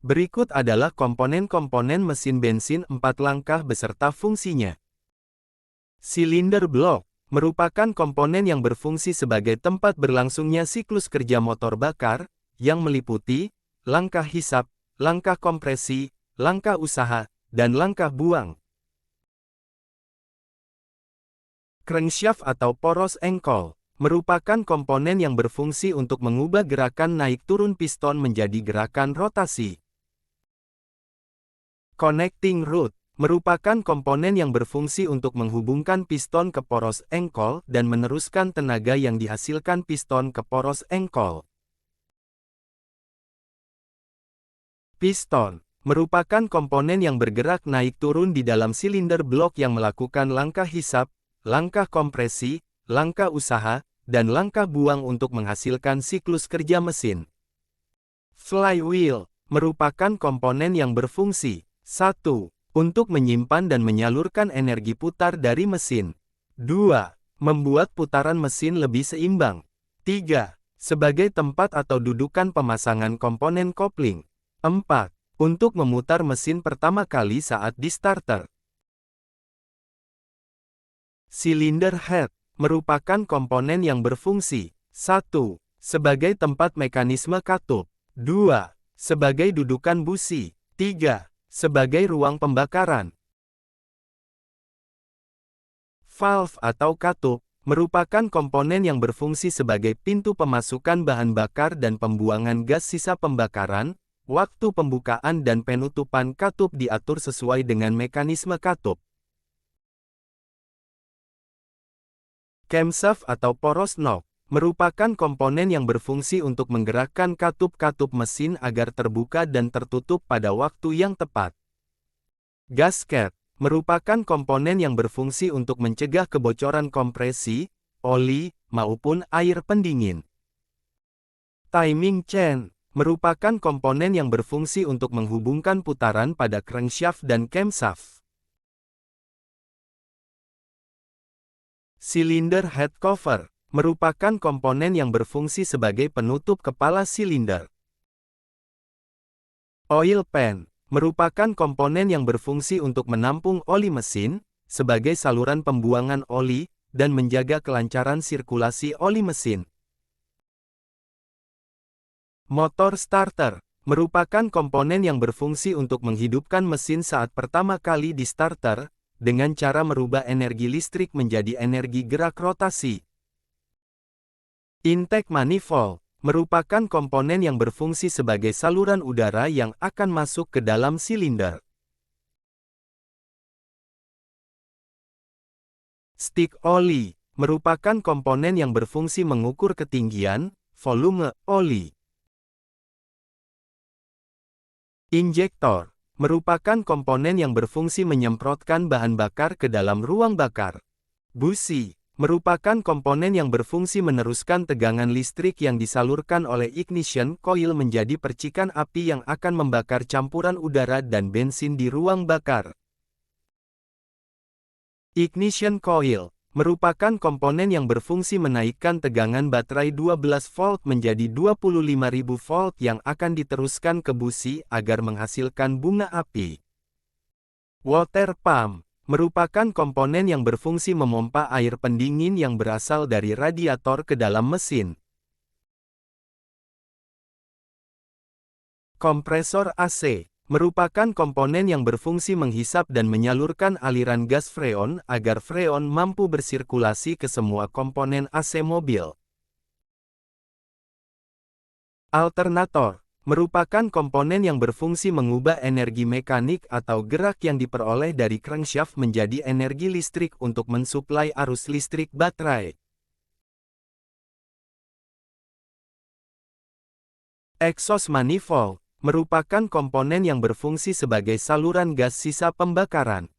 Berikut adalah komponen-komponen mesin bensin 4 langkah beserta fungsinya. Silinder blok merupakan komponen yang berfungsi sebagai tempat berlangsungnya siklus kerja motor bakar, yang meliputi langkah hisap, langkah kompresi, langkah usaha, dan langkah buang. Crankshaft atau poros engkol merupakan komponen yang berfungsi untuk mengubah gerakan naik turun piston menjadi gerakan rotasi. Connecting rod merupakan komponen yang berfungsi untuk menghubungkan piston ke poros engkol dan meneruskan tenaga yang dihasilkan piston ke poros engkol. Piston merupakan komponen yang bergerak naik turun di dalam silinder blok yang melakukan langkah hisap, langkah kompresi, langkah usaha, dan langkah buang untuk menghasilkan siklus kerja mesin. Flywheel merupakan komponen yang berfungsi 1. Untuk menyimpan dan menyalurkan energi putar dari mesin. 2. Membuat putaran mesin lebih seimbang. 3. Sebagai tempat atau dudukan pemasangan komponen kopling. 4. Untuk memutar mesin pertama kali saat di starter. Cylinder head merupakan komponen yang berfungsi 1. Sebagai tempat mekanisme katup. 2. Sebagai dudukan busi. 3. Sebagai ruang pembakaran. Valve atau katup merupakan komponen yang berfungsi sebagai pintu pemasukan bahan bakar dan pembuangan gas sisa pembakaran. Waktu pembukaan dan penutupan katup diatur sesuai dengan mekanisme katup. Camshaft atau poros nok merupakan komponen yang berfungsi untuk menggerakkan katup-katup mesin agar terbuka dan tertutup pada waktu yang tepat. Gasket merupakan komponen yang berfungsi untuk mencegah kebocoran kompresi, oli, maupun air pendingin. Timing chain merupakan komponen yang berfungsi untuk menghubungkan putaran pada crankshaft dan camshaft. Cylinder head cover merupakan komponen yang berfungsi sebagai penutup kepala silinder. Oil pan merupakan komponen yang berfungsi untuk menampung oli mesin, sebagai saluran pembuangan oli, dan menjaga kelancaran sirkulasi oli mesin. Motor starter merupakan komponen yang berfungsi untuk menghidupkan mesin saat pertama kali di starter, dengan cara merubah energi listrik menjadi energi gerak rotasi. Intake manifold merupakan komponen yang berfungsi sebagai saluran udara yang akan masuk ke dalam silinder. Stick oli merupakan komponen yang berfungsi mengukur ketinggian, volume, oli. Injektor merupakan komponen yang berfungsi menyemprotkan bahan bakar ke dalam ruang bakar. Busi merupakan komponen yang berfungsi meneruskan tegangan listrik yang disalurkan oleh ignition coil menjadi percikan api yang akan membakar campuran udara dan bensin di ruang bakar. Ignition coil merupakan komponen yang berfungsi menaikkan tegangan baterai 12 volt menjadi 25.000 volt yang akan diteruskan ke busi agar menghasilkan bunga api. Water pump merupakan komponen yang berfungsi memompa air pendingin yang berasal dari radiator ke dalam mesin. Kompresor AC merupakan komponen yang berfungsi menghisap dan menyalurkan aliran gas freon agar freon mampu bersirkulasi ke semua komponen AC mobil. Alternator merupakan komponen yang berfungsi mengubah energi mekanik atau gerak yang diperoleh dari crankshaft menjadi energi listrik untuk mensuplai arus listrik baterai. Exhaust manifold merupakan komponen yang berfungsi sebagai saluran gas sisa pembakaran.